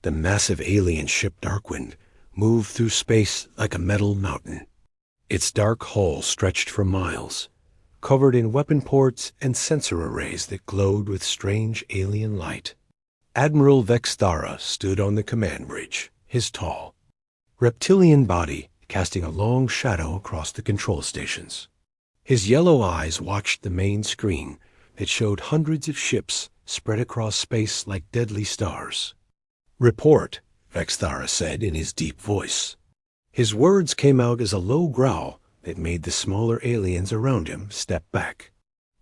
The massive alien ship Darkwind moved through space like a metal mountain. Its dark hull stretched for miles, covered in weapon ports and sensor arrays that glowed with strange alien light. Admiral Vexthara stood on the command bridge, his tall, reptilian body casting a long shadow across the control stations. His yellow eyes watched the main screen that showed hundreds of ships spread across space like deadly stars. "Report," Vexthara said in his deep voice. His words came out as a low growl that made the smaller aliens around him step back.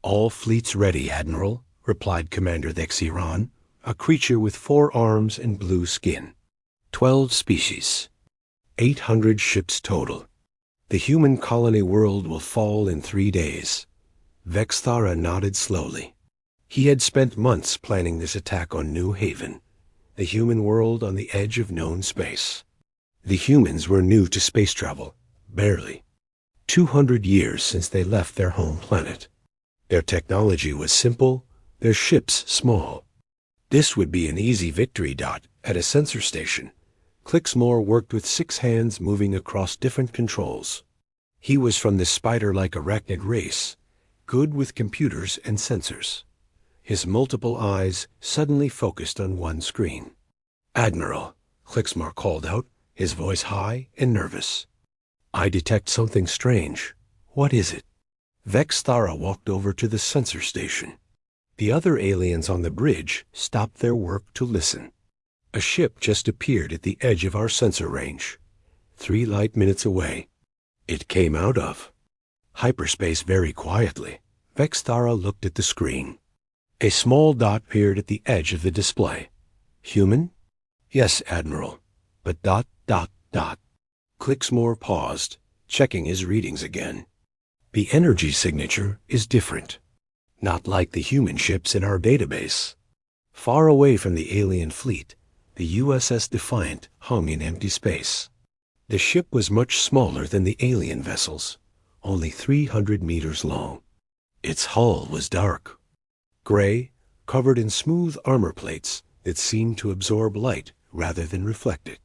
"All fleets ready, Admiral," replied Commander Vexiran, a creature with 4 arms and blue skin. 12 species. 800 ships total. The human colony world will fall in 3 days. Vexthara nodded slowly. He had spent months planning this attack on New Haven, the human world on the edge of known space. The humans were new to space travel, barely. 200 years since they left their home planet. Their technology was simple, their ships small. This would be an easy victory. At a sensor station, Clicksmore worked with 6 hands moving across different controls. He was from the spider-like arachnid race, good with computers and sensors. His multiple eyes suddenly focused on one screen. "Admiral," Clicksmore called out, his voice high and nervous. "I detect something strange. What is it?" Vexthara walked over to the sensor station. The other aliens on the bridge stopped their work to listen. "A ship just appeared at the edge of our sensor range, 3 light minutes away. It came out of hyperspace very quietly." Vexthara looked at the screen. A small dot appeared at the edge of the display. "Human?" "Yes, Admiral, but ... Clicksmore paused, checking his readings again. "The energy signature is different. Not like the human ships in our database." Far away from the alien fleet, the USS Defiant hung in empty space. The ship was much smaller than the alien vessels, only 300 meters long. Its hull was dark, gray, covered in smooth armor plates that seemed to absorb light rather than reflect it.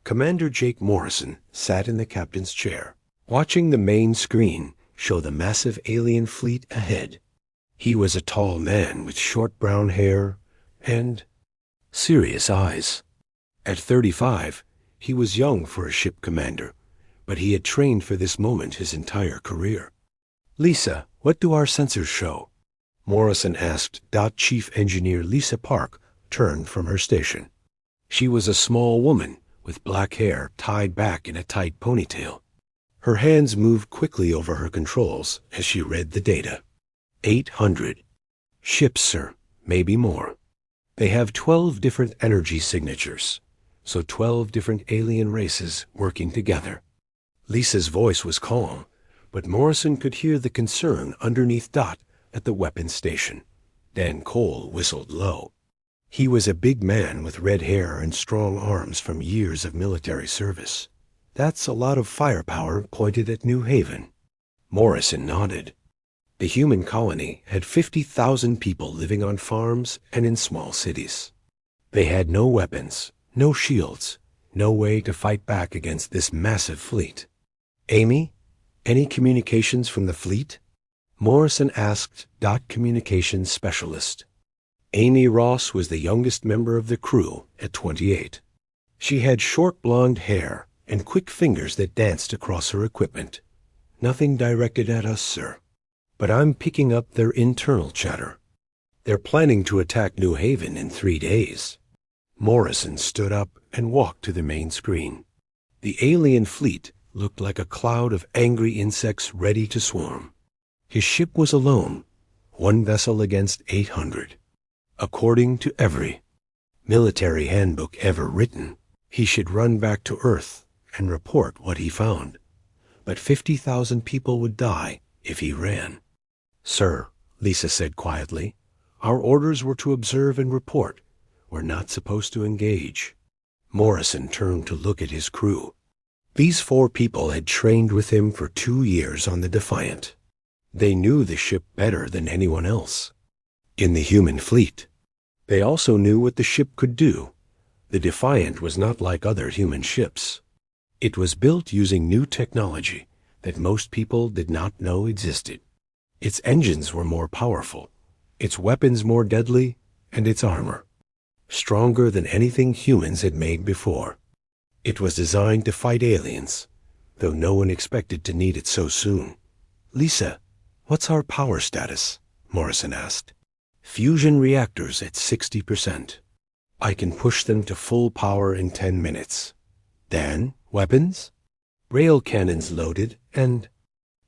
Commander Jake Morrison sat in the captain's chair, watching the main screen show the massive alien fleet ahead. He was a tall man with short brown hair and serious eyes. At 35, he was young for a ship commander, but he had trained for this moment his entire career. "Lisa, what do our sensors show?" Morrison asked. Chief Engineer Lisa Park turned from her station. She was a small woman with black hair tied back in a tight ponytail. Her hands moved quickly over her controls as she read the data. 800 ships, sir, maybe more. They have 12 different energy signatures, so 12 different alien races working together. Lisa's voice was calm, but Morrison could hear the concern underneath at the weapons station. Dan Cole whistled low. He was a big man with red hair and strong arms from years of military service. "That's a lot of firepower pointed at New Haven." Morrison nodded. The human colony had 50,000 people living on farms and in small cities. They had no weapons, no shields, no way to fight back against this massive fleet. "Amy, any communications from the fleet?" Morrison asked. Communications specialist. Amy Ross was the youngest member of the crew at 28. She had short blonde hair and quick fingers that danced across her equipment. "Nothing directed at us, sir. But I'm picking up their internal chatter. They're planning to attack New Haven in 3 days." Morrison stood up and walked to the main screen. The alien fleet looked like a cloud of angry insects ready to swarm. His ship was alone, 1 vessel against 800. According to every military handbook ever written, he should run back to Earth and report what he found. But 50,000 people would die if he ran. "Sir," Lisa said quietly, "our orders were to observe and report. We're not supposed to engage." Morrison turned to look at his crew. These 4 people had trained with him for 2 years on the Defiant. They knew the ship better than anyone else in the human fleet. They also knew what the ship could do, The Defiant was not like other human ships. It was built using new technology that most people did not know existed. Its engines were more powerful, its weapons more deadly, and its armor stronger than anything humans had made before. It was designed to fight aliens, though no one expected to need it so soon. "Lisa, what's our power status?" Morrison asked. "Fusion reactors at 60%. I can push them to full power in 10 minutes. Dan, weapons?" "Rail cannons loaded and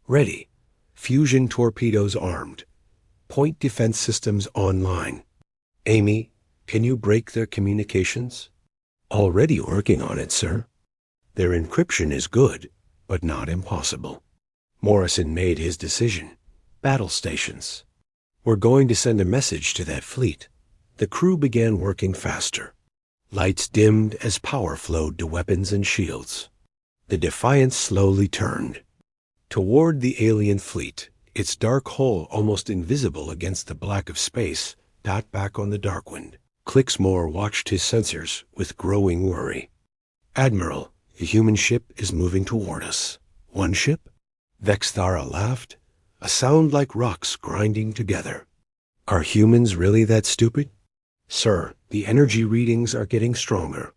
ready. Fusion torpedoes armed. Point defense systems online. Amy, can you break their communications?" "Already working on it, sir." "Their encryption is good, but not impossible." Morrison made his decision. Battle stations. "We're going to send a message to that fleet." The crew began working faster. Lights dimmed as power flowed to weapons and shields. The Defiant slowly turned toward the alien fleet, its dark hull almost invisible against the black of space, dot back on the Darkwind. Clicksmore watched his sensors with growing worry. "Admiral, a human ship is moving toward us." "One ship?" Vexthara laughed, a sound like rocks grinding together. "Are humans really that stupid?" "Sir, the energy readings are getting stronger."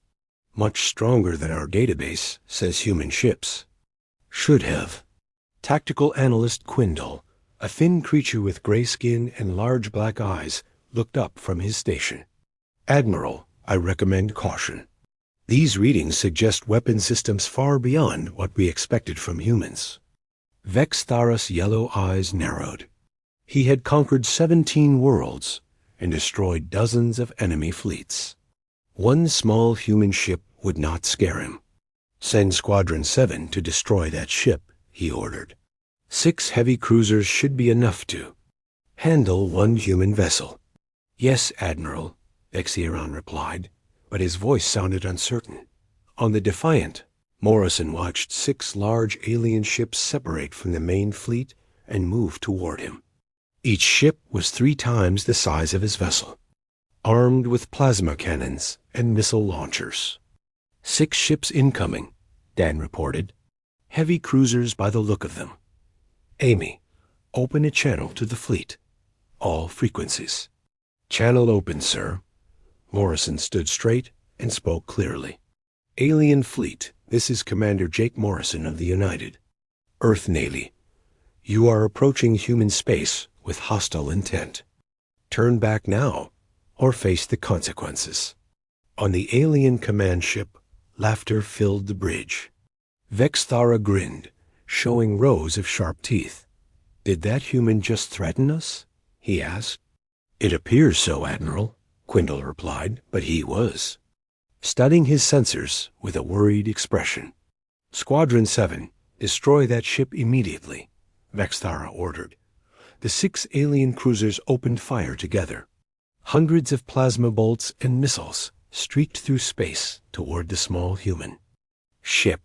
"Much stronger than our database says human ships." "Should have." Tactical analyst Quindle, a thin creature with gray skin and large black eyes, looked up from his station. "Admiral, I recommend caution. These readings suggest weapon systems far beyond what we expected from humans." Vexthara's yellow eyes narrowed. He had conquered 17 worlds and destroyed dozens of enemy fleets. One small human ship would not scare him. "Send Squadron 7 to destroy that ship," he ordered. 6 heavy cruisers should be enough to handle one human vessel. "Yes, Admiral," Vextheron replied, but his voice sounded uncertain. On the Defiant, Morrison watched 6 large alien ships separate from the main fleet and move toward him. Each ship was 3 times the size of his vessel, armed with plasma cannons and missile launchers. 6 ships incoming, Dan reported. Heavy cruisers by the look of them. "Amy, open a channel to the fleet. All frequencies." "Channel open, sir." Morrison stood straight and spoke clearly. "Alien fleet, this is Commander Jake Morrison of the United. Earth Navy. You are approaching human space with hostile intent. Turn back now or face the consequences." On the alien command ship, laughter filled the bridge. Vexthara grinned, showing rows of sharp teeth. "Did that human just threaten us?" he asked. "It appears so, Admiral," Quindle replied, but he was studying his sensors with a worried expression. "Squadron 7, destroy that ship immediately," Vexthara ordered. The 6 alien cruisers opened fire together. Hundreds of plasma bolts and missiles streaked through space toward the small human ship.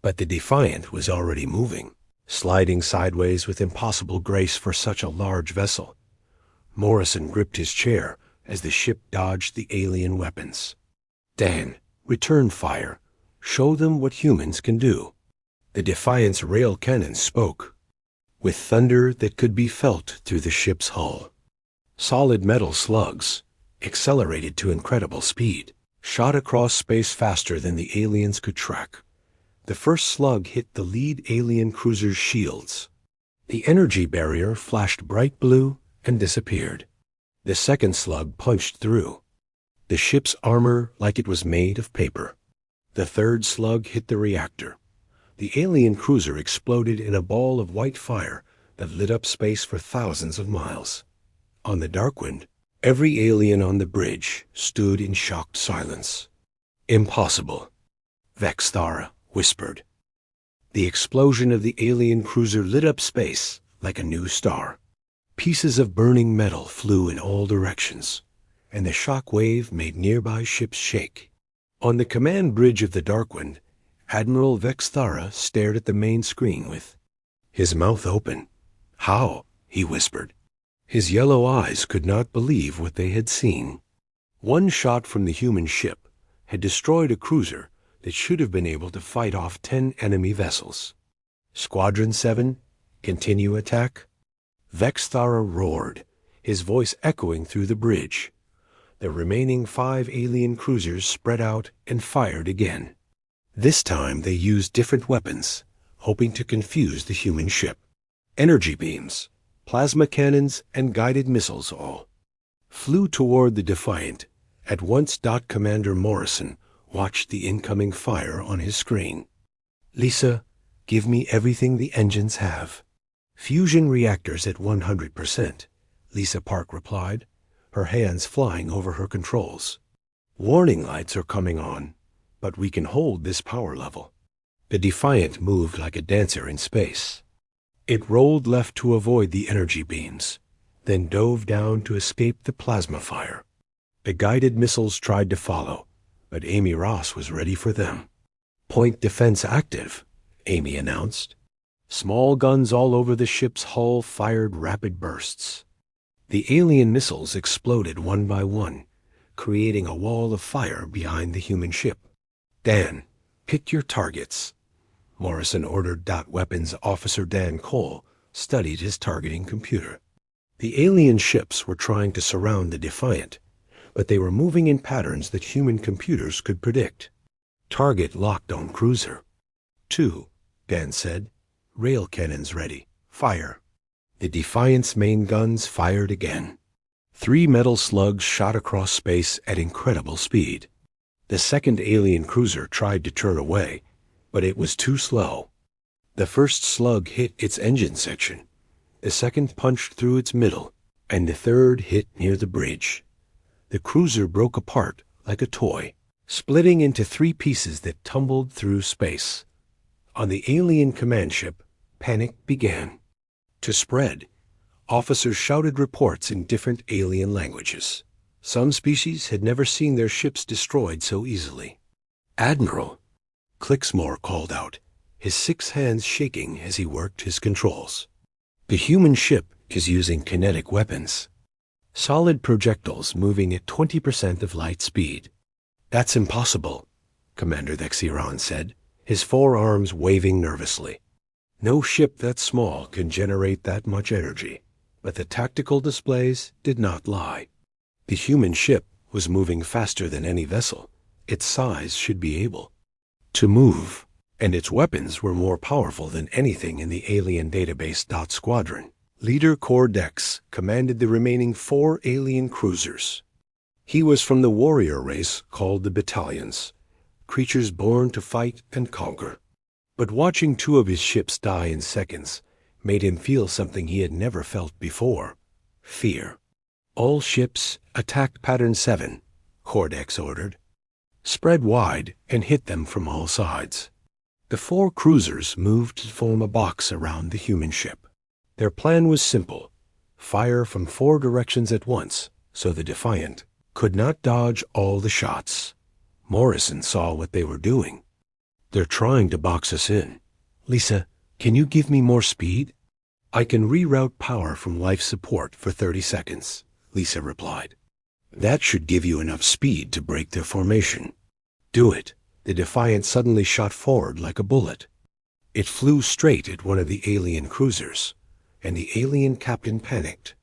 But the Defiant was already moving, sliding sideways with impossible grace for such a large vessel. Morrison gripped his chair as the ship dodged the alien weapons. "Dan, return fire. Show them what humans can do." The Defiant's rail cannons spoke, with thunder that could be felt through the ship's hull. Solid metal slugs, accelerated to incredible speed, shot across space faster than the aliens could track. The first slug hit the lead alien cruiser's shields. The energy barrier flashed bright blue and disappeared. The second slug punched through the ship's armor like it was made of paper. The third slug hit the reactor. The alien cruiser exploded in a ball of white fire that lit up space for thousands of miles. On the Darkwind, every alien on the bridge stood in shocked silence. "Impossible," Vexthara whispered. The explosion of the alien cruiser lit up space like a new star. Pieces of burning metal flew in all directions, and the shock wave made nearby ships shake. On the command bridge of the Darkwind, Admiral Vexthara stared at the main screen with his mouth open. "How?" he whispered. His yellow eyes could not believe what they had seen. One shot from the human ship had destroyed a cruiser that should have been able to fight off 10 enemy vessels. Squadron 7, continue attack. Vexthara roared, his voice echoing through the bridge. The remaining 5 alien cruisers spread out and fired again. This time they used different weapons, hoping to confuse the human ship. Energy beams, plasma cannons, and guided missiles all flew toward the Defiant. At once Commander Morrison watched the incoming fire on his screen. "Lisa, give me everything the engines have." "Fusion reactors at 100%, Lisa Park replied, her hands flying over her controls. "Warning lights are coming on, but we can hold this power level." The Defiant moved like a dancer in space. It rolled left to avoid the energy beams, then dove down to escape the plasma fire. The guided missiles tried to follow, but Amy Ross was ready for them. "Point defense active," Amy announced. Small guns all over the ship's hull fired rapid bursts. The alien missiles exploded one by one, creating a wall of fire behind the human ship. "Dan, pick your targets," Morrison ordered. Weapons Officer Dan Cole studied his targeting computer. The alien ships were trying to surround the Defiant, but they were moving in patterns that human computers could predict. "Target locked on cruiser." "2," Dan said. "Rail cannons ready. Fire." The Defiant's main guns fired again. 3 metal slugs shot across space at incredible speed. The second alien cruiser tried to turn away, but it was too slow. The first slug hit its engine section, the second punched through its middle, and the third hit near the bridge. The cruiser broke apart like a toy, splitting into 3 pieces that tumbled through space. On the alien command ship, panic began to spread. Officers shouted reports in different alien languages. Some species had never seen their ships destroyed so easily. "Admiral," Clicksmore called out, his 6 hands shaking as he worked his controls. "The human ship is using kinetic weapons. Solid projectiles moving at 20% of light speed." "That's impossible," Commander Vexiron said, his forearms waving nervously. "No ship that small can generate that much energy." But the tactical displays did not lie. The human ship was moving faster than any vessel its size should be able to move, and its weapons were more powerful than anything in the alien database. Squadron Leader Cordex commanded the remaining 4 alien cruisers. He was from the warrior race called the Battalions, creatures born to fight and conquer. But watching 2 of his ships die in seconds made him feel something he had never felt before: fear. "All ships, attack pattern 7, Cordex ordered. Spread wide and hit them from all sides." The 4 cruisers moved to form a box around the human ship. Their plan was simple: fire from 4 directions at once, so the Defiant could not dodge all the shots. Morrison saw what they were doing. "They're trying to box us in. Lisa, can you give me more speed?" "I can reroute power from life support for 30 seconds, Lisa replied. "That should give you enough speed to break their formation." "Do it." The Defiant suddenly shot forward like a bullet. It flew straight at one of the alien cruisers, and the alien captain panicked.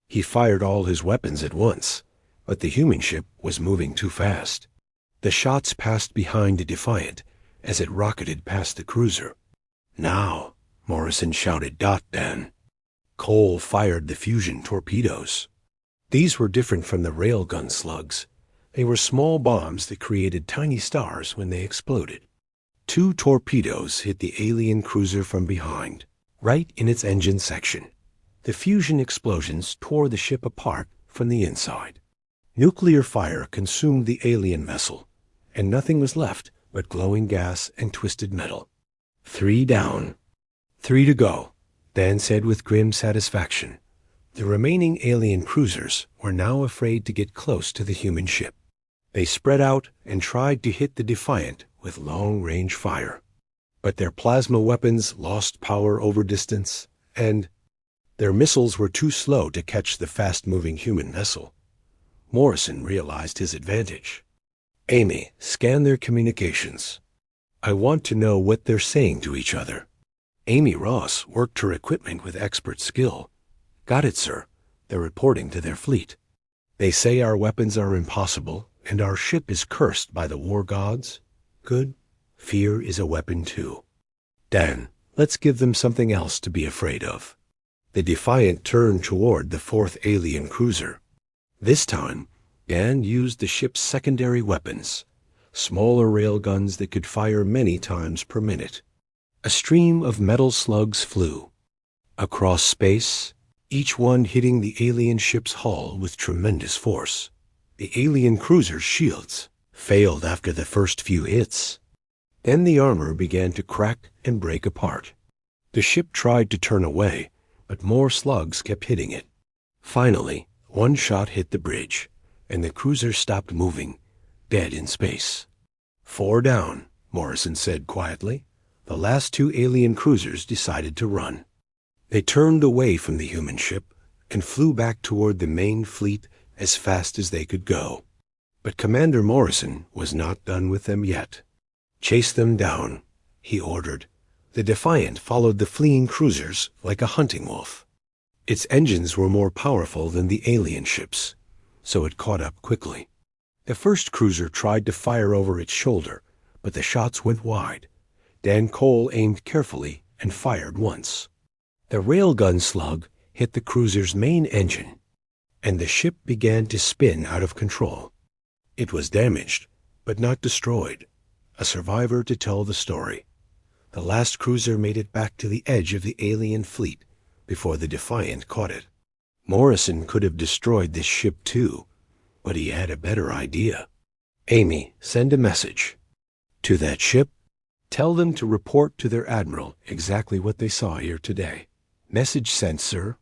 He fired all his weapons at once, but the human ship was moving too fast. The shots passed behind the Defiant as it rocketed past the cruiser. "Now," Morrison shouted. "Dan." Cole fired the fusion torpedoes. These were different from the railgun slugs. They were small bombs that created tiny stars when they exploded. 2 torpedoes hit the alien cruiser from behind, right in its engine section. The fusion explosions tore the ship apart from the inside. Nuclear fire consumed the alien vessel, and nothing was left but glowing gas and twisted metal. 3 down. 3 to go, Dan said with grim satisfaction. The remaining alien cruisers were now afraid to get close to the human ship. They spread out and tried to hit the Defiant with long-range fire. But their plasma weapons lost power over distance, and their missiles were too slow to catch the fast-moving human vessel. Morrison realized his advantage. Amy, scan their communications. I want to know what they're saying to each other. Amy Ross worked her equipment with expert skill. Got it, sir. They're reporting to their fleet. They say our weapons are impossible, and our ship is cursed by the war gods. Good. Fear is a weapon too. Dan, let's give them something else to be afraid of. The Defiant turned toward the fourth alien cruiser. This time, Dan used the ship's secondary weapons, smaller railguns that could fire many times per minute. A stream of metal slugs flew across space, each one hitting the alien ship's hull with tremendous force. The alien cruiser's shields failed after the first few hits. Then the armor began to crack and break apart. The ship tried to turn away, but more slugs kept hitting it. Finally, one shot hit the bridge, and the cruiser stopped moving, dead in space. 4 down, Morrison said quietly. The last 2 alien cruisers decided to run. They turned away from the human ship and flew back toward the main fleet as fast as they could go. But Commander Morrison was not done with them yet. Chase them down, he ordered. The Defiant followed the fleeing cruisers like a hunting wolf. Its engines were more powerful than the alien ships, so it caught up quickly. The first cruiser tried to fire over its shoulder, but the shots went wide. Dan Cole aimed carefully and fired once. The railgun slug hit the cruiser's main engine, and the ship began to spin out of control. It was damaged, but not destroyed. A survivor to tell the story. The last cruiser made it back to the edge of the alien fleet before the Defiant caught it. Morrison could have destroyed this ship too, but he had a better idea. Amy, send a message. To that ship, tell them to report to their admiral exactly what they saw here today. Message sent, sir.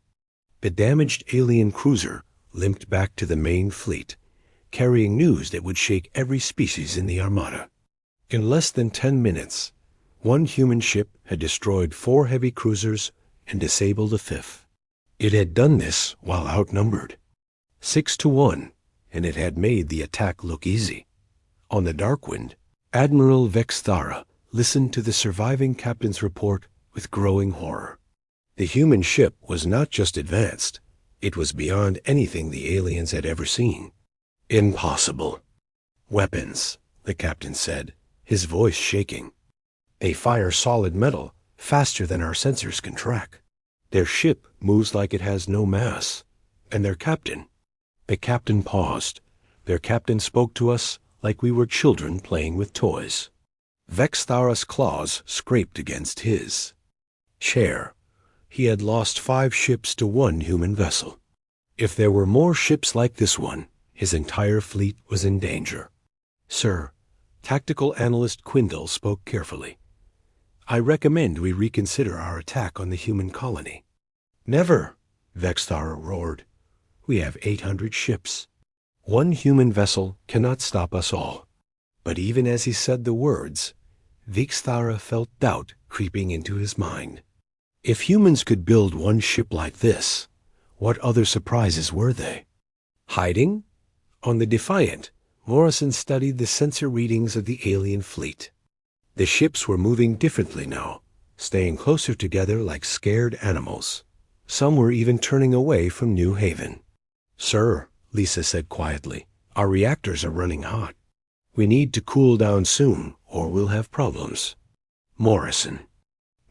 The damaged alien cruiser limped back to the main fleet, carrying news that would shake every species in the Armada. In less than 10 minutes, one human ship had destroyed 4 heavy cruisers and disabled a 5th. It had done this while outnumbered, 6-1, and it had made the attack look easy. On the Darkwind, Admiral Vexthara listened to the surviving captain's report with growing horror. The human ship was not just advanced, it was beyond anything the aliens had ever seen. Impossible. Weapons, the captain said, his voice shaking. They fire solid metal faster than our sensors can track. Their ship moves like it has no mass. And their captain. The captain paused. Their captain spoke to us like we were children playing with toys. Vexthara's claws scraped against his. Chair. He had lost 5 ships to 1 human vessel. If there were more ships like this one, his entire fleet was in danger. Sir, Tactical Analyst Quindle spoke carefully. I recommend we reconsider our attack on the human colony. Never, Vexthara roared. We have 800 ships. 1 human vessel cannot stop us all. But even as he said the words, Vexthara felt doubt creeping into his mind. If humans could build 1 ship like this, what other surprises were they? Hiding? On the Defiant, Morrison studied the sensor readings of the alien fleet. The ships were moving differently now, staying closer together like scared animals. Some were even turning away from New Haven. Sir, Lisa said quietly, our reactors are running hot. We need to cool down soon, or we'll have problems. Morrison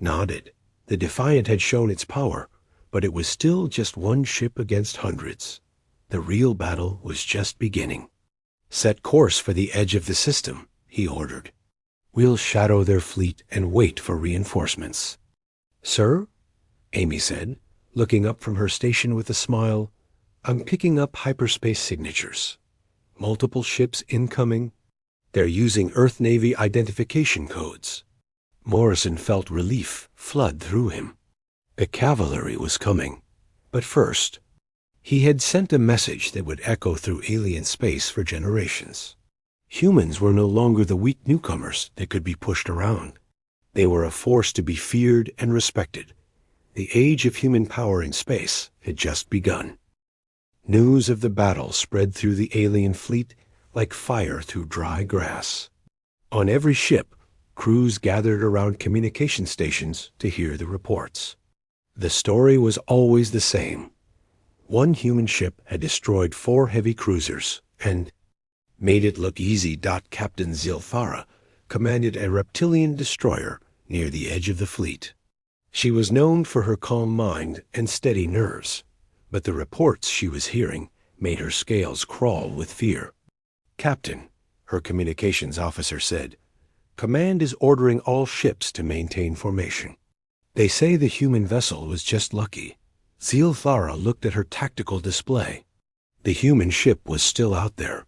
nodded. The Defiant had shown its power, but it was still just 1 ship against hundreds. The real battle was just beginning. Set course for the edge of the system, he ordered. We'll shadow their fleet and wait for reinforcements. Sir, Amy said, looking up from her station with a smile, I'm picking up hyperspace signatures. Multiple ships incoming. They're using Earth Navy identification codes. Morrison felt relief flood through him. The cavalry was coming. But first, he had sent a message that would echo through alien space for generations. Humans were no longer the weak newcomers that could be pushed around. They were a force to be feared and respected. The age of human power in space had just begun. News of the battle spread through the alien fleet like fire through dry grass. On every ship, crews gathered around communication stations to hear the reports. The story was always the same. One human ship had destroyed 4 heavy cruisers and made it look easy. Captain Zilthara commanded a reptilian destroyer near the edge of the fleet. She was known for her calm mind and steady nerves, but the reports she was hearing made her scales crawl with fear. "Captain," her communications officer said, "Command is ordering all ships to maintain formation. They say the human vessel was just lucky." Zilthara looked at her tactical display. The human ship was still out there,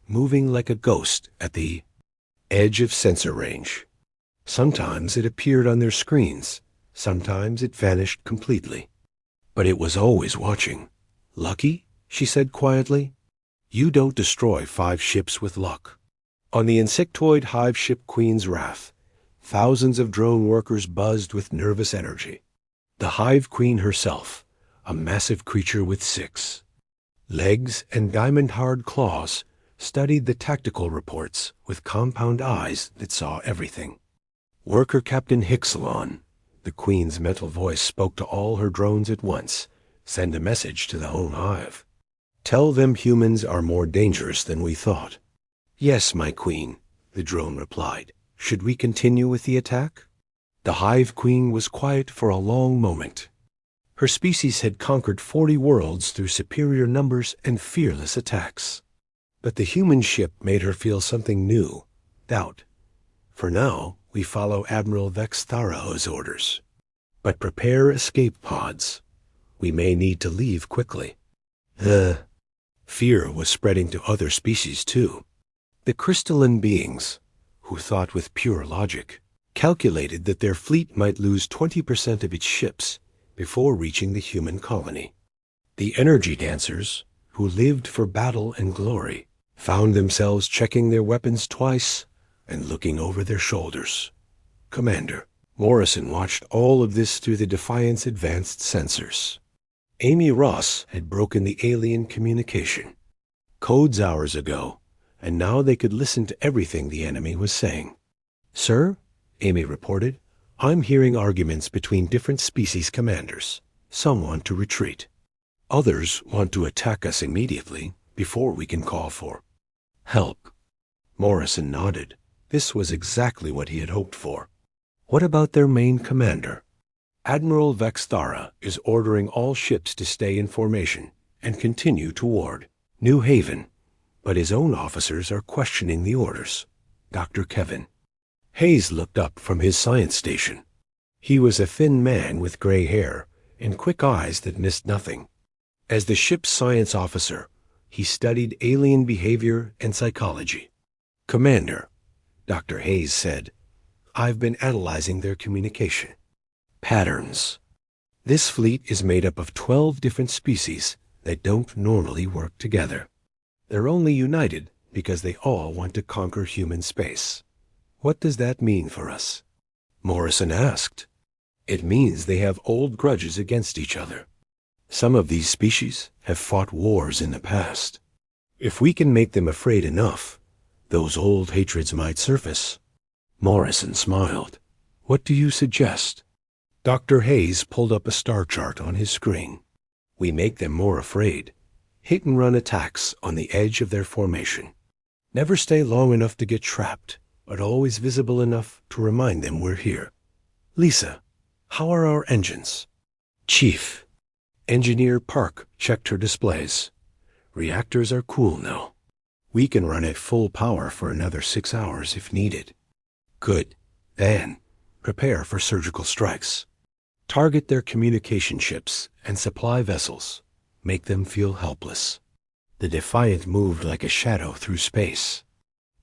moving like a ghost at the edge of sensor range. Sometimes it appeared on their screens, sometimes it vanished completely. But it was always watching. "Lucky?" she said quietly. "You don't destroy 5 ships with luck." On the insectoid hive ship Queen's Wrath, thousands of drone workers buzzed with nervous energy. The Hive Queen herself, a massive creature with 6 legs and diamond-hard claws, studied the tactical reports with compound eyes that saw everything. "Worker Captain Hixalon," the Queen's metal voice spoke to all her drones at once. "Send a message to the home hive. Tell them humans are more dangerous than we thought." "Yes, my Queen," the drone replied. "Should we continue with the attack?" The Hive Queen was quiet for a long moment. Her species had conquered 40 worlds through superior numbers and fearless attacks. But the human ship made her feel something new, doubt. "For now, we follow Admiral Vexthara's orders. But prepare escape pods. We may need to leave quickly." Fear was spreading to other species too. The crystalline beings, who thought with pure logic, calculated that their fleet might lose 20% of its ships before reaching the human colony. The energy dancers, who lived for battle and glory, found themselves checking their weapons twice and looking over their shoulders. "Commander," Morrison watched all of this through the Defiant's advanced sensors. Amy Ross had broken the alien communication. Codes hours ago, and now they could listen to everything the enemy was saying. "Sir," Amy reported, "I'm hearing arguments between different species commanders. Some want to retreat. Others want to attack us immediately before we can call for help." Morrison nodded. This was exactly what he had hoped for. "What about their main commander?" "Admiral Vexthara is ordering all ships to stay in formation and continue toward New Haven, but his own officers are questioning the orders." Dr. Kevin Hayes looked up from his science station. He was a thin man with gray hair and quick eyes that missed nothing. As the ship's science officer, he studied alien behavior and psychology. "Commander," Dr. Hayes said, "I've been analyzing their communication patterns. This fleet is made up of 12 different species that don't normally work together. They're only united because they all want to conquer human space. What does that mean for us?" Morrison asked. "It means they have old grudges against each other. Some of these species have fought wars in the past. If we can make them afraid enough, those old hatreds might surface." Morrison smiled. "What do you suggest?" Dr. Hayes pulled up a star chart on his screen. "We make them more afraid. Hit-and-run attacks on the edge of their formation. Never stay long enough to get trapped, but always visible enough to remind them we're here. Lisa, how are our engines?" "Chief." Engineer Park checked her displays. "Reactors are cool now. We can run at full power for another 6 hours if needed." "Good. Then, prepare for surgical strikes. Target their communication ships and supply vessels. Make them feel helpless." The Defiant moved like a shadow through space.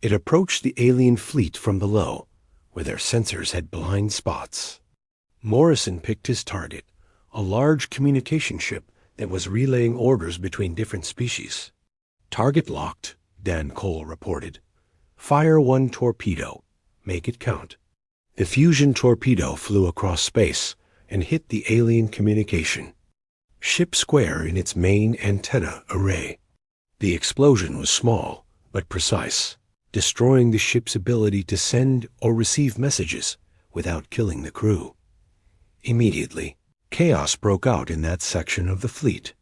It approached the alien fleet from below, where their sensors had blind spots. Morrison picked his target, a large communication ship that was relaying orders between different species. "Target locked," Dan Cole reported. "Fire 1 torpedo. Make it count." The fusion torpedo flew across space and hit the alien communication ship square in its main antenna array. The explosion was small, but precise, destroying the ship's ability to send or receive messages without killing the crew. Immediately, chaos broke out in that section of the fleet.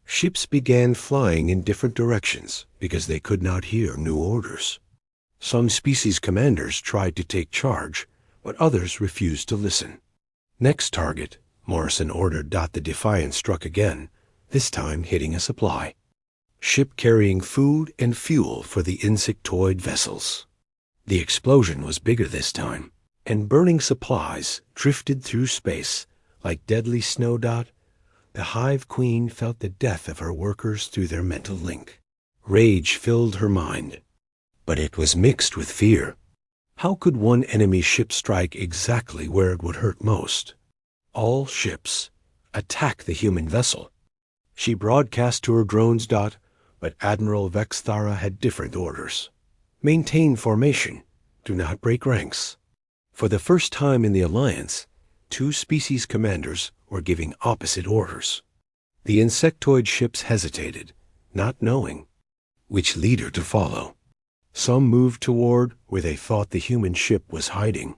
Ships began flying in different directions because they could not hear new orders. Some species commanders tried to take charge, but others refused to listen. "Next target," Morrison ordered. The Defiant struck again, this time hitting a supply ship carrying food and fuel for the insectoid vessels. The explosion was bigger this time, and burning supplies drifted through space like deadly snow. The Hive Queen felt the death of her workers through their mental link. Rage filled her mind, but it was mixed with fear. How could one enemy ship strike exactly where it would hurt most? All ships, attack the human vessel. She broadcast to her drones. But Admiral Vexthara had different orders. Maintain formation. Do not break ranks. For the first time in the Alliance, two species commanders were giving opposite orders. The insectoid ships hesitated, not knowing which leader to follow. Some moved toward where they thought the human ship was hiding.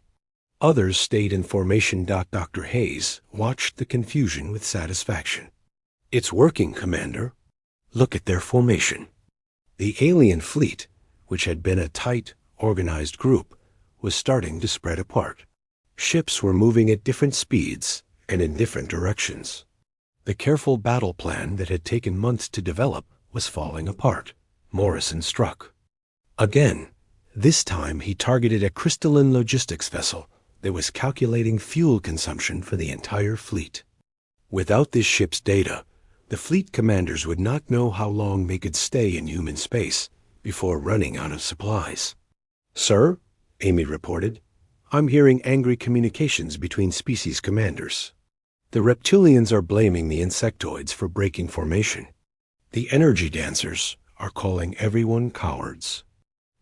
Others stayed in formation. Dr. Hayes watched the confusion with satisfaction. "It's working, Commander. Look at their formation." The alien fleet, which had been a tight, organized group, was starting to spread apart. Ships were moving at different speeds and in different directions. The careful battle plan that had taken months to develop was falling apart. Morrison struck. Again, this time he targeted a crystalline logistics vessel that was calculating fuel consumption for the entire fleet. Without this ship's data, the fleet commanders would not know how long they could stay in human space before running out of supplies. "Sir," Amy reported, "I'm hearing angry communications between species commanders. The reptilians are blaming the insectoids for breaking formation. The energy dancers are calling everyone cowards."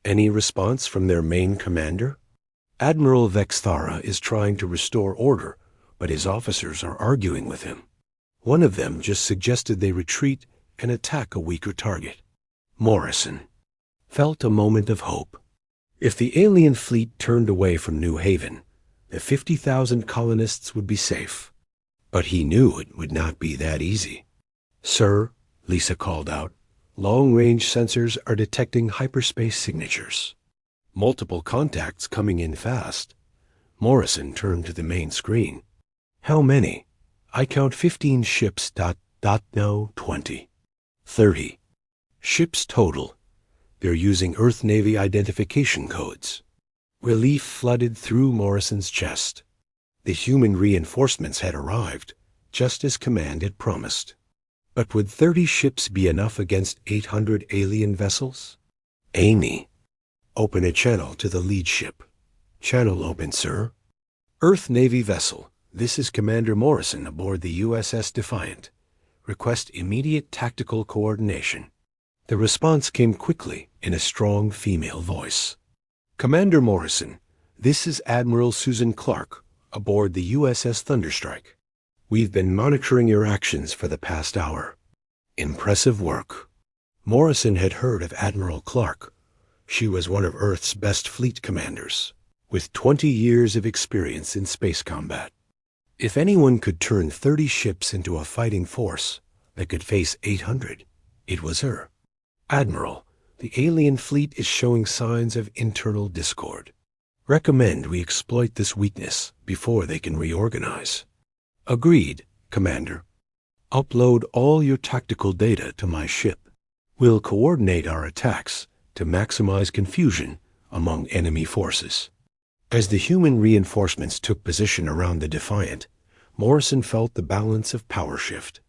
Any response from their main commander? "Admiral Vexthara is trying to restore order, but his officers are arguing with him. One of them just suggested they retreat and attack a weaker target." Morrison felt a moment of hope. If the alien fleet turned away from New Haven, the 50,000 colonists would be safe. But he knew it would not be that easy. "Sir," Lisa called out, "long-range sensors are detecting hyperspace signatures. Multiple contacts coming in fast." Morrison turned to the main screen. "How many?" "I count 15 ships. No, 20. 30. Ships total. They're using Earth Navy identification codes." Relief flooded through Morrison's chest. The human reinforcements had arrived, just as Command had promised. But would 30 ships be enough against 800 alien vessels? "Amy, open a channel to the lead ship." "Channel open, sir." "Earth Navy vessel. This is Commander Morrison aboard the USS Defiant. Request immediate tactical coordination." The response came quickly in a strong female voice. "Commander Morrison, this is Admiral Susan Clark aboard the USS Thunderstrike. We've been monitoring your actions for the past hour. Impressive work." Morrison had heard of Admiral Clark. She was one of Earth's best fleet commanders, with 20 years of experience in space combat. If anyone could turn 30 ships into a fighting force that could face 800, it was her. "Admiral, the alien fleet is showing signs of internal discord. Recommend we exploit this weakness before they can reorganize." "Agreed, Commander. Upload all your tactical data to my ship. We'll coordinate our attacks to maximize confusion among enemy forces." As the human reinforcements took position around the Defiant, Morrison felt the balance of power shift.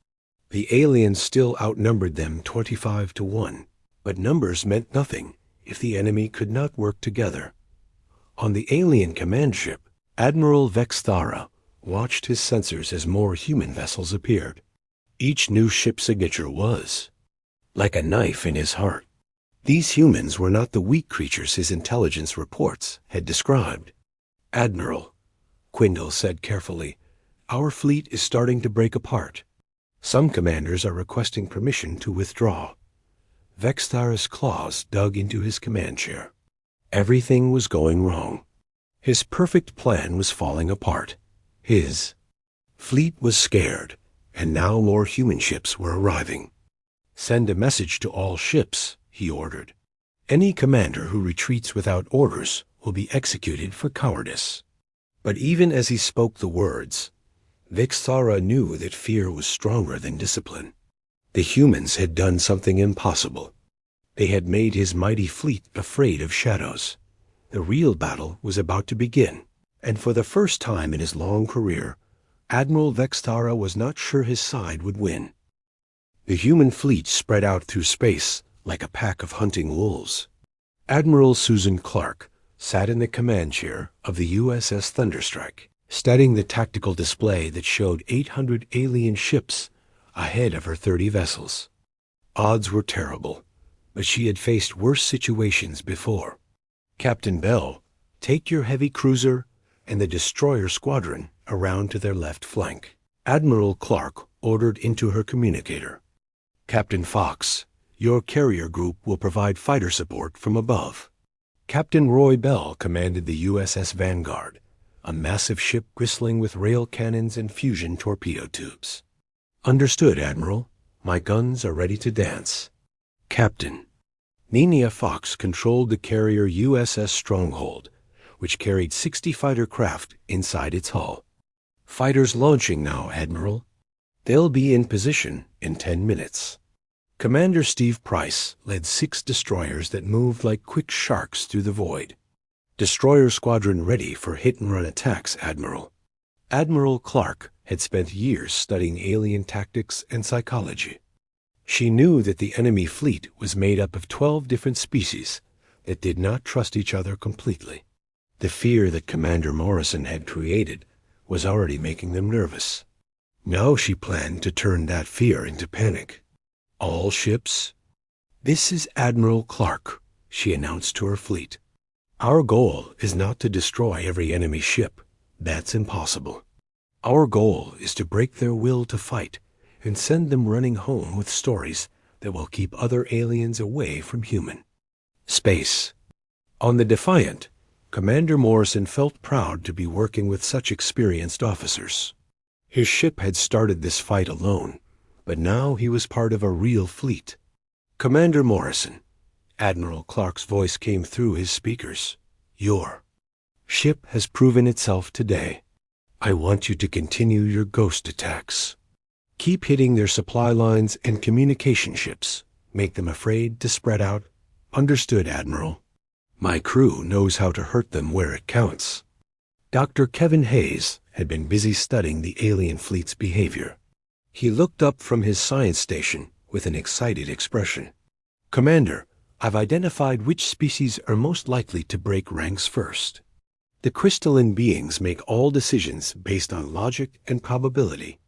The aliens still outnumbered them 25 to 1, but numbers meant nothing if the enemy could not work together. On the alien command ship, Admiral Vexthara watched his sensors as more human vessels appeared. Each new ship signature was like a knife in his heart. These humans were not the weak creatures his intelligence reports had described. "Admiral," Quindle said carefully, "our fleet is starting to break apart. Some commanders are requesting permission to withdraw. Vexthara's claws dug into his command chair. Everything was going wrong. His perfect plan was falling apart. His fleet was scared, and now more human ships were arriving. "Send a message to all ships," he ordered. "Any commander who retreats without orders will be executed for cowardice." But even as he spoke the words, Vexthara knew that fear was stronger than discipline. The humans had done something impossible. They had made his mighty fleet afraid of shadows. The real battle was about to begin, and for the first time in his long career, Admiral Vexthara was not sure his side would win. The human fleet spread out through space like a pack of hunting wolves. Admiral Susan Clark sat in the command chair of the USS Thunderstrike, studying the tactical display that showed 800 alien ships ahead of her 30 vessels. Odds were terrible, but she had faced worse situations before. "Captain Bell, take your heavy cruiser and the destroyer squadron around to their left flank," Admiral Clark ordered into her communicator. "Captain Fox, your carrier group will provide fighter support from above." Captain Roy Bell commanded the USS Vanguard, a massive ship bristling with rail cannons and fusion torpedo tubes. "Understood, Admiral. My guns are ready to dance." "Captain." Nenia Fox controlled the carrier USS Stronghold, which carried 60 fighter craft inside its hull. "Fighters launching now, Admiral. They'll be in position in 10 minutes. Commander Steve Price led 6 destroyers that moved like quick sharks through the void. "Destroyer squadron ready for hit-and-run attacks, Admiral." Admiral Clark had spent years studying alien tactics and psychology. She knew that the enemy fleet was made up of 12 different species that did not trust each other completely. The fear that Commander Morrison had created was already making them nervous. Now she planned to turn that fear into panic. "All ships." "This is Admiral Clark," she announced to her fleet. "Our goal is not to destroy every enemy ship. That's impossible. Our goal is to break their will to fight and send them running home with stories that will keep other aliens away from human space." On the Defiant, Commander Morrison felt proud to be working with such experienced officers. His ship had started this fight alone, but now he was part of a real fleet. "Commander Morrison," Admiral Clark's voice came through his speakers, "your ship has proven itself today. I want you to continue your ghost attacks. Keep hitting their supply lines and communication ships. Make them afraid to spread out." "Understood, Admiral. My crew knows how to hurt them where it counts." Dr. Kevin Hayes had been busy studying the alien fleet's behavior. He looked up from his science station with an excited expression. "Commander, I've identified which species are most likely to break ranks first. The crystalline beings make all decisions based on logic and probability.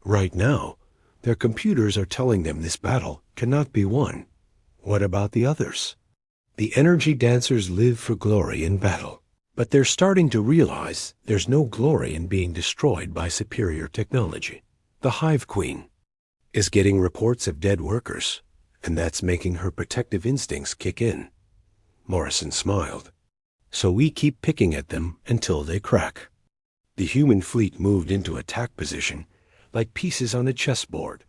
Right now, their computers are telling them this battle cannot be won. What about the others? The energy dancers live for glory in battle, but they're starting to realize there's no glory in being destroyed by superior technology. The Hive Queen is getting reports of dead workers, and that's making her protective instincts kick in." Morrison smiled. "So we keep picking at them until they crack." The human fleet moved into attack position like pieces on a chessboard.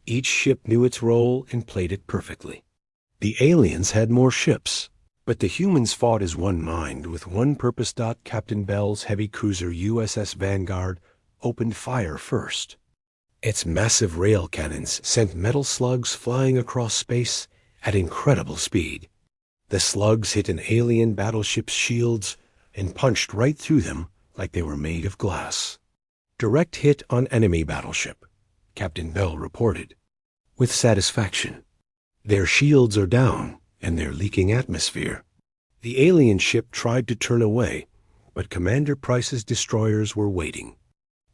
Each ship knew its role and played it perfectly. The aliens had more ships, but the humans fought as one mind with one purpose. Captain Bell's heavy cruiser USS Vanguard opened fire first. Its massive rail cannons sent metal slugs flying across space at incredible speed. The slugs hit an alien battleship's shields and punched right through them like they were made of glass. "Direct hit on enemy battleship," Captain Bell reported. With satisfaction. "Their shields are down, and they're leaking atmosphere." The alien ship tried to turn away, but Commander Price's destroyers were waiting.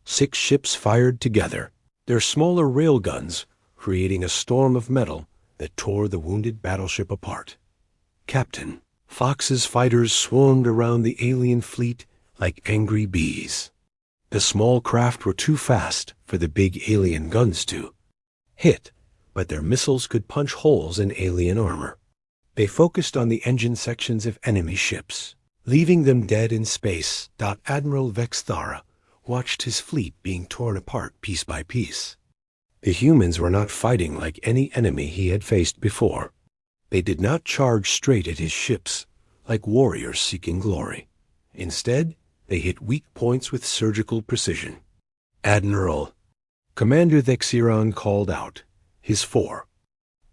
6 ships fired together, their smaller railguns creating a storm of metal that tore the wounded battleship apart. Captain Fox's fighters swarmed around the alien fleet like angry bees. The small craft were too fast for the big alien guns to hit, but their missiles could punch holes in alien armor. They focused on the engine sections of enemy ships, leaving them dead in space. Admiral Vexthara watched his fleet being torn apart piece by piece. The humans were not fighting like any enemy he had faced before. They did not charge straight at his ships like warriors seeking glory. Instead, they hit weak points with surgical precision. "Admiral," Commander Thexiron called out, his four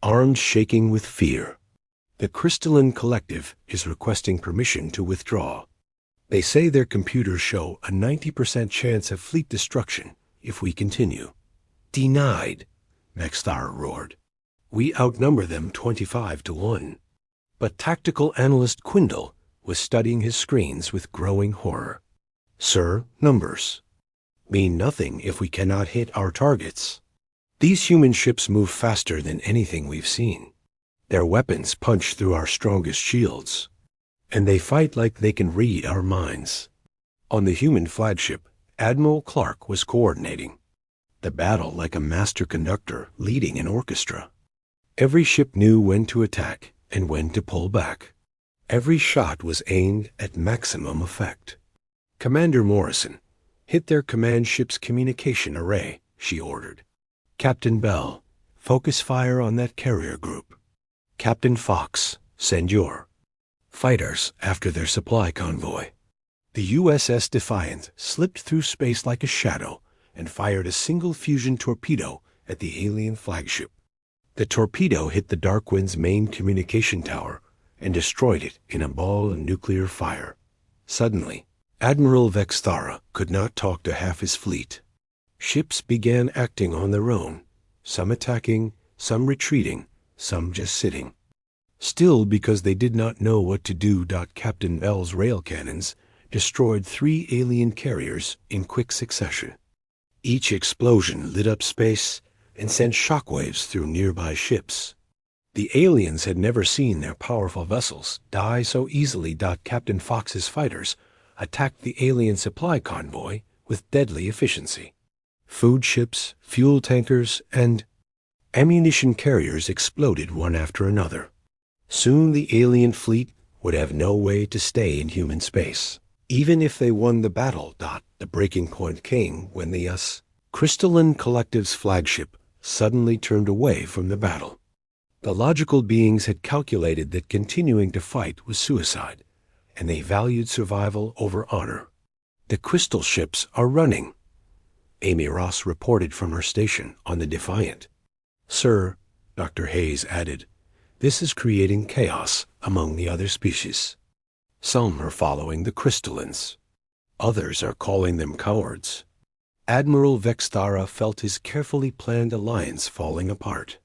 arms shaking with fear. "The Crystalline Collective is requesting permission to withdraw. They say their computers show a 90% chance of fleet destruction if we continue." "Denied," Vexthara roared. "We outnumber them 25-1. But tactical analyst Quindle was studying his screens with growing horror. "Sir, numbers mean nothing if we cannot hit our targets. These human ships move faster than anything we've seen. Their weapons punch through our strongest shields, and they fight like they can read our minds." On the human flagship, Admiral Clark was coordinating the battle like a master conductor leading an orchestra. Every ship knew when to attack and when to pull back. Every shot was aimed at maximum effect. "Commander Morrison, hit their command ship's communication array," she ordered. "Captain Bell, focus fire on that carrier group. Captain Fox, send your fighters after their supply convoy." The USS Defiant slipped through space like a shadow and fired a single fusion torpedo at the alien flagship. The torpedo hit the Darkwind's main communication tower and destroyed it in a ball of nuclear fire. Suddenly, Admiral Vexthara could not talk to half his fleet. Ships began acting on their own, some attacking, some retreating, some just sitting still because they did not know what to do. Captain Bell's rail cannons destroyed 3 alien carriers in quick succession. Each explosion lit up space and sent shockwaves through nearby ships. The aliens had never seen their powerful vessels die so easily. Captain Fox's fighters attacked the alien supply convoy with deadly efficiency. Food ships, fuel tankers, and ammunition carriers exploded one after another. Soon the alien fleet would have no way to stay in human space, even if they won the battle. The breaking point came when the Crystalline Collective's flagship suddenly turned away from the battle. The logical beings had calculated that continuing to fight was suicide, and they valued survival over honor. "The crystal ships are running," Amy Ross reported from her station on the Defiant. "Sir," Dr. Hayes added, "this is creating chaos among the other species. Some are following the crystallines. Others are calling them cowards." Admiral Vexthara felt his carefully planned alliance falling apart.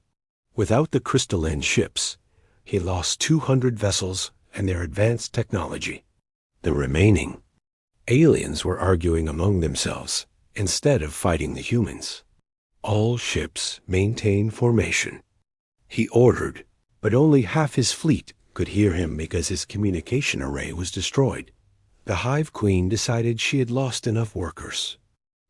Without the crystalline ships, he lost 200 vessels and their advanced technology. The remaining aliens were arguing among themselves instead of fighting the humans. "All ships maintain formation," he ordered, but only half his fleet could hear him because his communication array was destroyed. The Hive Queen decided she had lost enough workers.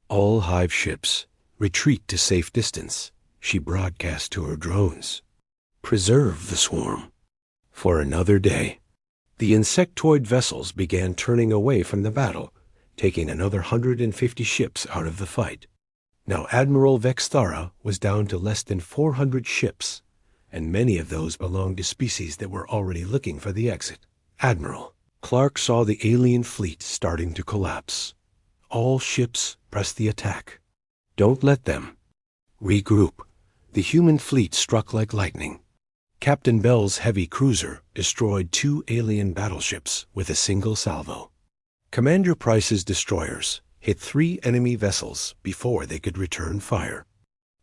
"All Hive ships, retreat to safe distance," she broadcast to her drones. "Preserve the swarm for another day." The insectoid vessels began turning away from the battle, taking another 150 ships out of the fight. Now Admiral Vexthara was down to less than 400 ships, and many of those belonged to species that were already looking for the exit. Admiral Clark saw the alien fleet starting to collapse. "All ships, press the attack. Don't let them regroup." The human fleet struck like lightning. Captain Bell's heavy cruiser destroyed 2 alien battleships with a single salvo. Commander Price's destroyers hit 3 enemy vessels before they could return fire.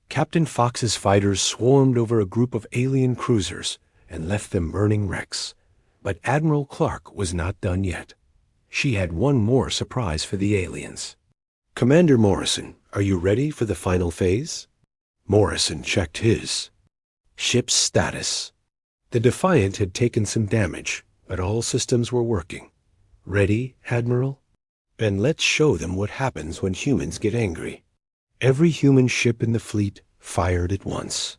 Captain Fox's fighters swarmed over a group of alien cruisers and left them burning wrecks. But Admiral Clark was not done yet. She had one more surprise for the aliens. "Commander Morrison, are you ready for the final phase?" Morrison checked his ship's status. The Defiant had taken some damage, but all systems were working. "Ready, Admiral? Then let's show them what happens when humans get angry." Every human ship in the fleet fired at once.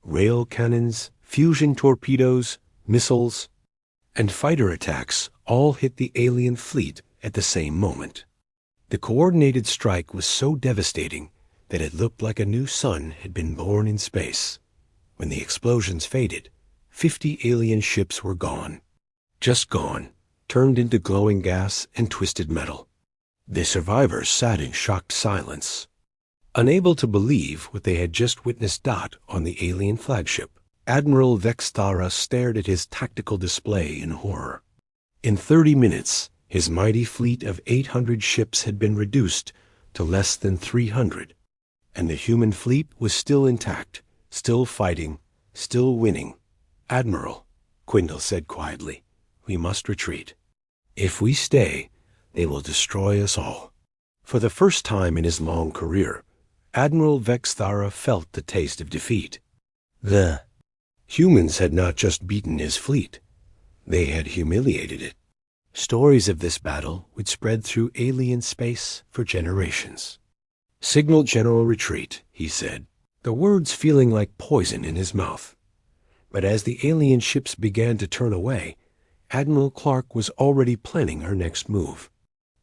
Rail cannons, fusion torpedoes, missiles, and fighter attacks all hit the alien fleet at the same moment. The coordinated strike was so devastating that it looked like a new sun had been born in space. When the explosions faded, 50 alien ships were gone. Just gone, turned into glowing gas and twisted metal. The survivors sat in shocked silence, unable to believe what they had just witnessed. On the alien flagship, Admiral Vexthara stared at his tactical display in horror. In 30 minutes, his mighty fleet of 800 ships had been reduced to less than 300, and the human fleet was still intact, still fighting, still winning. "Admiral," Quindle said quietly, "we must retreat. If we stay, they will destroy us all." For the first time in his long career, Admiral Vexthara felt the taste of defeat. The humans had not just beaten his fleet, they had humiliated it. Stories of this battle would spread through alien space for generations. "Signal general retreat," he said, the words feeling like poison in his mouth. But as the alien ships began to turn away, Admiral Clark was already planning her next move.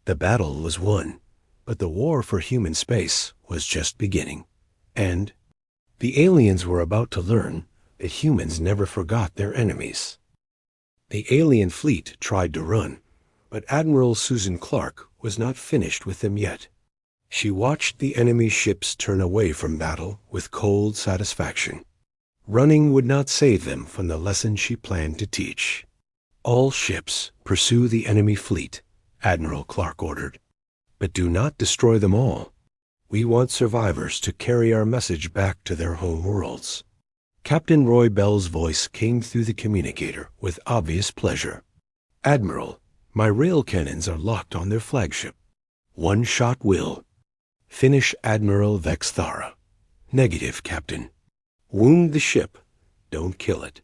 The battle was won, but the war for human space was just beginning. And the aliens were about to learn that humans never forgot their enemies. The alien fleet tried to run, but Admiral Susan Clark was not finished with them yet. She watched the enemy ships turn away from battle with cold satisfaction. Running would not save them from the lesson she planned to teach. "All ships pursue the enemy fleet," Admiral Clark ordered. "But do not destroy them all. We want survivors to carry our message back to their home worlds." Captain Roy Bell's voice came through the communicator with obvious pleasure. "Admiral, my rail cannons are locked on their flagship. One shot will finish Admiral Vexthara." "Negative, Captain. Wound the ship, don't kill it.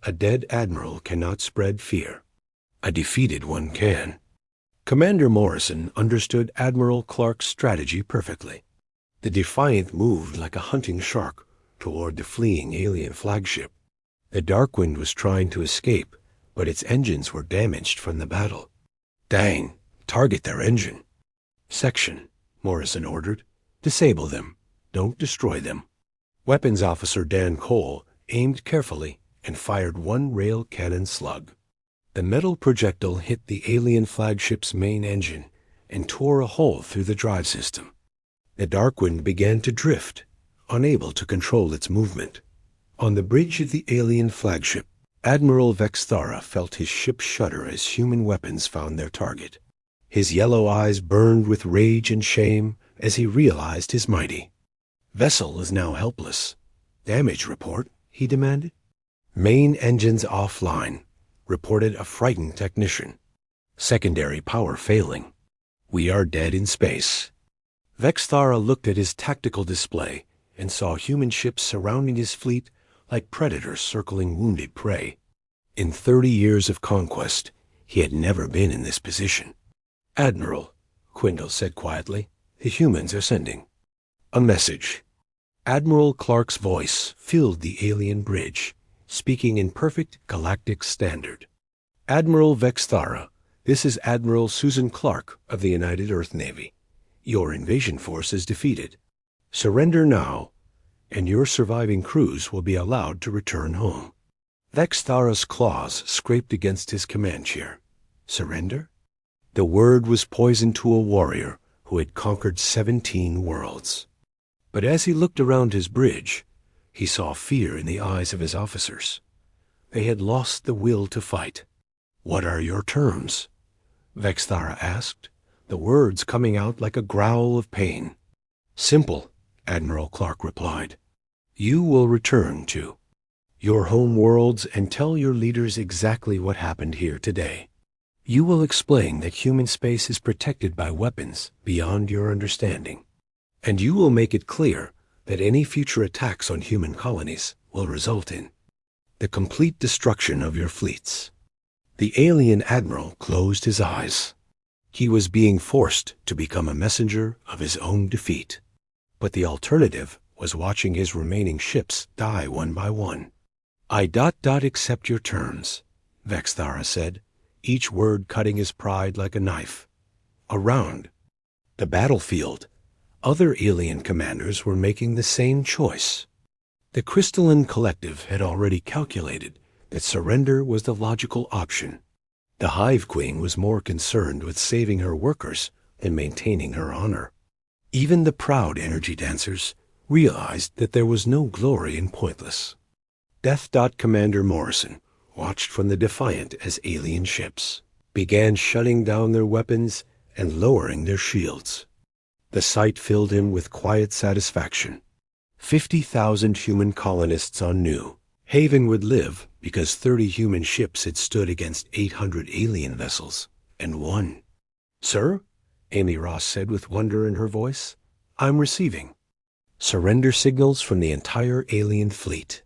A dead admiral cannot spread fear. A defeated one can." Commander Morrison understood Admiral Clark's strategy perfectly. The Defiant moved like a hunting shark toward the fleeing alien flagship. The Darkwind was trying to escape, but its engines were damaged from the battle. "Dang, target their engine." "Section," Morrison ordered. "Disable them. Don't destroy them." Weapons Officer Dan Cole aimed carefully and fired one rail cannon slug. The metal projectile hit the alien flagship's main engine and tore a hole through the drive system. The Darkwind began to drift, unable to control its movement. On the bridge of the alien flagship, Admiral Vexthara felt his ship shudder as human weapons found their target. His yellow eyes burned with rage and shame as he realized his mighty vessel is now helpless. "Damage report," he demanded. "Main engines offline," reported a frightened technician. "Secondary power failing. We are dead in space." Vexthara looked at his tactical display and saw human ships surrounding his fleet like predators circling wounded prey. In 30 years of conquest, he had never been in this position. "Admiral," Quindle said quietly, "the humans are sending a message." Admiral Clark's voice filled the alien bridge, speaking in perfect galactic standard. "Admiral Vexthara, this is Admiral Susan Clark of the United Earth Navy. Your invasion force is defeated. Surrender now, and your surviving crews will be allowed to return home." Vexthara's claws scraped against his command chair. Surrender? The word was poison to a warrior who had conquered 17 worlds. But as he looked around his bridge, he saw fear in the eyes of his officers. They had lost the will to fight. "What are your terms?" Vexthara asked, the words coming out like a growl of pain. "Simple," Admiral Clark replied. "You will return to your home worlds and tell your leaders exactly what happened here today. You will explain that human space is protected by weapons beyond your understanding. And you will make it clear that any future attacks on human colonies will result in the complete destruction of your fleets." The alien admiral closed his eyes. He was being forced to become a messenger of his own defeat. But the alternative was watching his remaining ships die one by one. I accept your terms, Vexthara said, each word cutting his pride like a knife. Around the battlefield, other alien commanders were making the same choice. The crystalline collective had already calculated that surrender was the logical option. The Hive Queen was more concerned with saving her workers than maintaining her honor. Even the proud energy dancers realized that there was no glory in pointless. Death. Commander Morrison watched from the Defiant as alien ships began shutting down their weapons and lowering their shields. The sight filled him with quiet satisfaction. 50,000 human colonists on New Haven would live because 30 human ships had stood against 800 alien vessels and won. Sir, Amy Ross said with wonder in her voice, I'm receiving surrender signals from the entire alien fleet.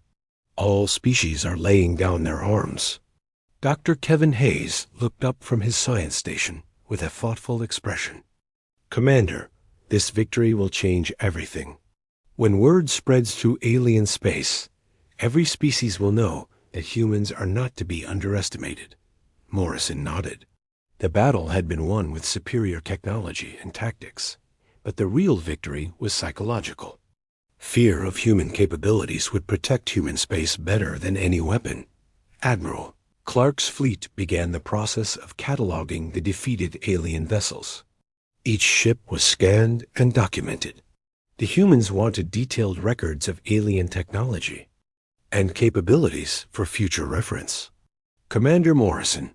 All species are laying down their arms. Dr. Kevin Hayes looked up from his science station with a thoughtful expression. Commander, this victory will change everything. When word spreads through alien space, every species will know that humans are not to be underestimated. Morrison nodded. The battle had been won with superior technology and tactics, but the real victory was psychological. Fear of human capabilities would protect human space better than any weapon. Admiral Clark's fleet began the process of cataloging the defeated alien vessels. Each ship was scanned and documented. The humans wanted detailed records of alien technology and capabilities for future reference. Commander Morrison,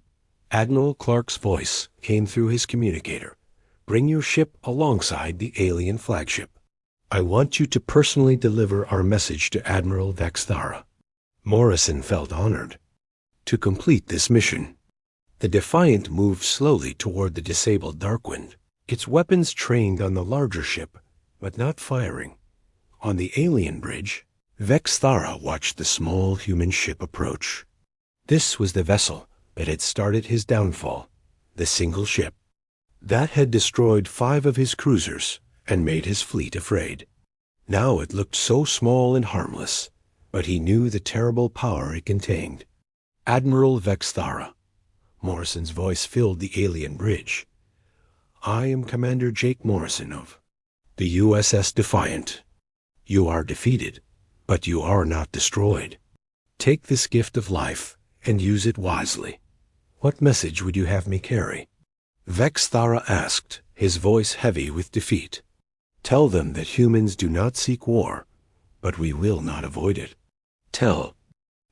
Admiral Clark's voice came through his communicator. Bring your ship alongside the alien flagship. I want you to personally deliver our message to Admiral Vexthara. Morrison felt honored. To complete this mission, the Defiant moved slowly toward the disabled Darkwind, its weapons trained on the larger ship, but not firing. On the alien bridge, Vexthara watched the small human ship approach. This was the vessel that had started his downfall, the single ship that had destroyed 5 of his cruisers and made his fleet afraid. Now it looked so small and harmless, but he knew the terrible power it contained. Admiral Vexthara. Morrison's voice filled the alien bridge. I am Commander Jake Morrison of the USS Defiant. You are defeated, but you are not destroyed. Take this gift of life and use it wisely. What message would you have me carry? Vexthara asked, his voice heavy with defeat. Tell them that humans do not seek war, but we will not avoid it. Tell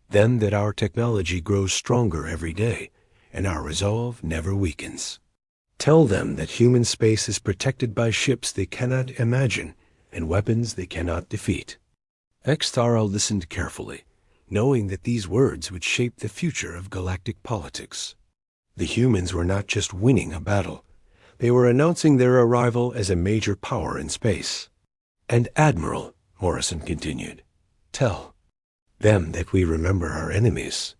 them that our technology grows stronger every day, and our resolve never weakens. Tell them that human space is protected by ships they cannot imagine and weapons they cannot defeat. Vexthara listened carefully, knowing that these words would shape the future of galactic politics. The humans were not just winning a battle. They were announcing their arrival as a major power in space. And Admiral, Morrison continued, tell them that we remember our enemies.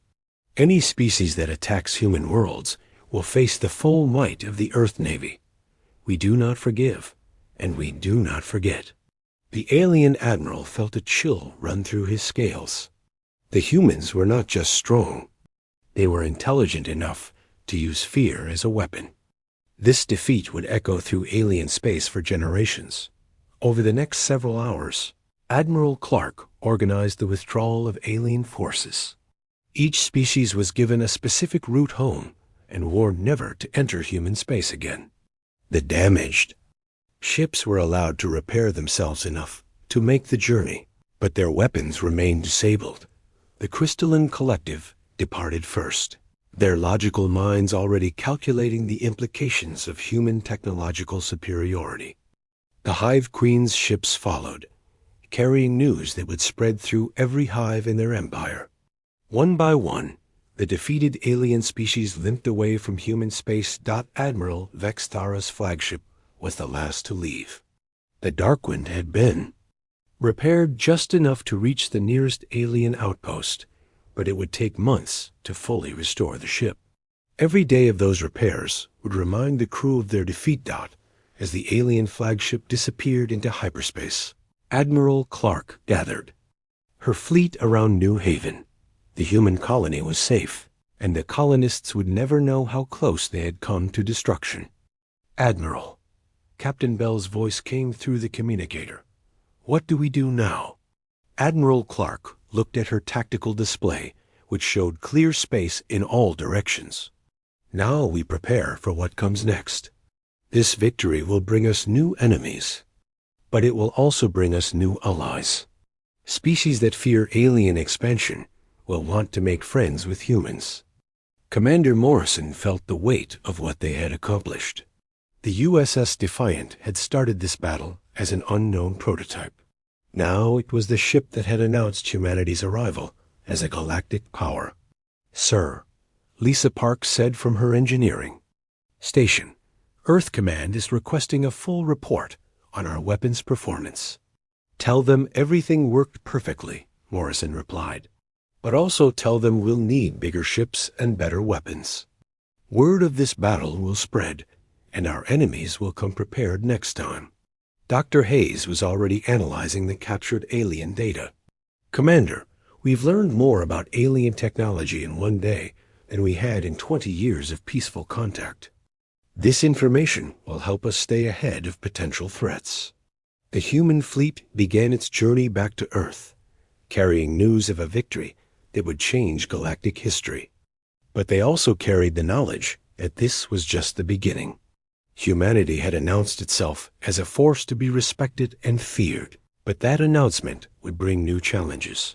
Any species that attacks human worlds will face the full might of the Earth Navy. We do not forgive, and we do not forget. The alien admiral felt a chill run through his scales. The humans were not just strong. They were intelligent enough to use fear as a weapon. This defeat would echo through alien space for generations. Over the next several hours, Admiral Clark organized the withdrawal of alien forces. Each species was given a specific route home and warned never to enter human space again. The damaged ships were allowed to repair themselves enough to make the journey, but their weapons remained disabled. The crystalline collective departed first, their logical minds already calculating the implications of human technological superiority. The Hive Queen's ships followed, carrying news that would spread through every hive in their empire. One by one, the defeated alien species limped away from human space. Admiral Vexthara's flagship was the last to leave. The Darkwind had been repaired just enough to reach the nearest alien outpost, but it would take months to fully restore the ship. Every day of those repairs would remind the crew of their defeat. As the alien flagship disappeared into hyperspace, Admiral Clark gathered her fleet around New Haven. The human colony was safe, and the colonists would never know how close they had come to destruction. Admiral, Captain Bell's voice came through the communicator. What do we do now? Admiral Clark looked at her tactical display, which showed clear space in all directions. Now we prepare for what comes next. This victory will bring us new enemies, but it will also bring us new allies. Species that fear alien expansion will want to make friends with humans. Commander Morrison felt the weight of what they had accomplished. The USS Defiant had started this battle as an unknown prototype. Now it was the ship that had announced humanity's arrival as a galactic power. Sir, Lisa Parks said from her engineering station, Earth Command is requesting a full report on our weapons performance. Tell them everything worked perfectly, Morrison replied. But also tell them we'll need bigger ships and better weapons. Word of this battle will spread, and our enemies will come prepared next time. Dr. Hayes was already analyzing the captured alien data. Commander, we've learned more about alien technology in one day than we had in 20 years of peaceful contact. This information will help us stay ahead of potential threats. The human fleet began its journey back to Earth, carrying news of a victory that would change galactic history. But they also carried the knowledge that this was just the beginning. Humanity had announced itself as a force to be respected and feared, but that announcement would bring new challenges.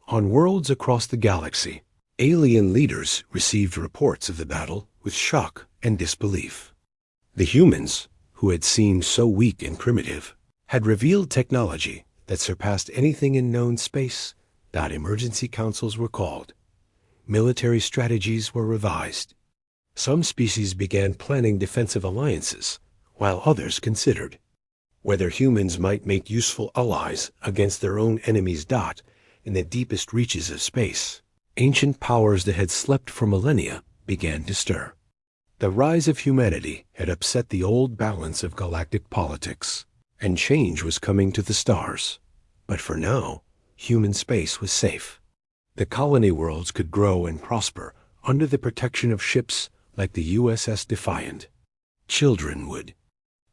On worlds across the galaxy, alien leaders received reports of the battle with shock and disbelief. The humans, who had seemed so weak and primitive, had revealed technology that surpassed anything in known space. Emergency councils were called. Military strategies were revised. Some species began planning defensive alliances, while others considered whether humans might make useful allies against their own enemies. In the deepest reaches of space, ancient powers that had slept for millennia began to stir. The rise of humanity had upset the old balance of galactic politics, and change was coming to the stars. But for now, human space was safe. The colony worlds could grow and prosper under the protection of ships like the USS Defiant. Children would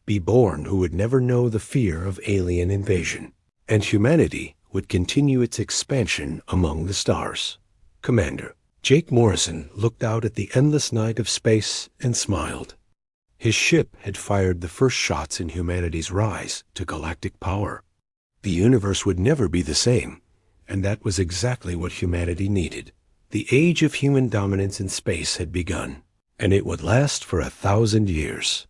be born who would never know the fear of alien invasion, and humanity would continue its expansion among the stars. Commander Jake Morrison looked out at the endless night of space and smiled. His ship had fired the first shots in humanity's rise to galactic power. The universe would never be the same, and that was exactly what humanity needed. The age of human dominance in space had begun, and it would last for 1,000 years.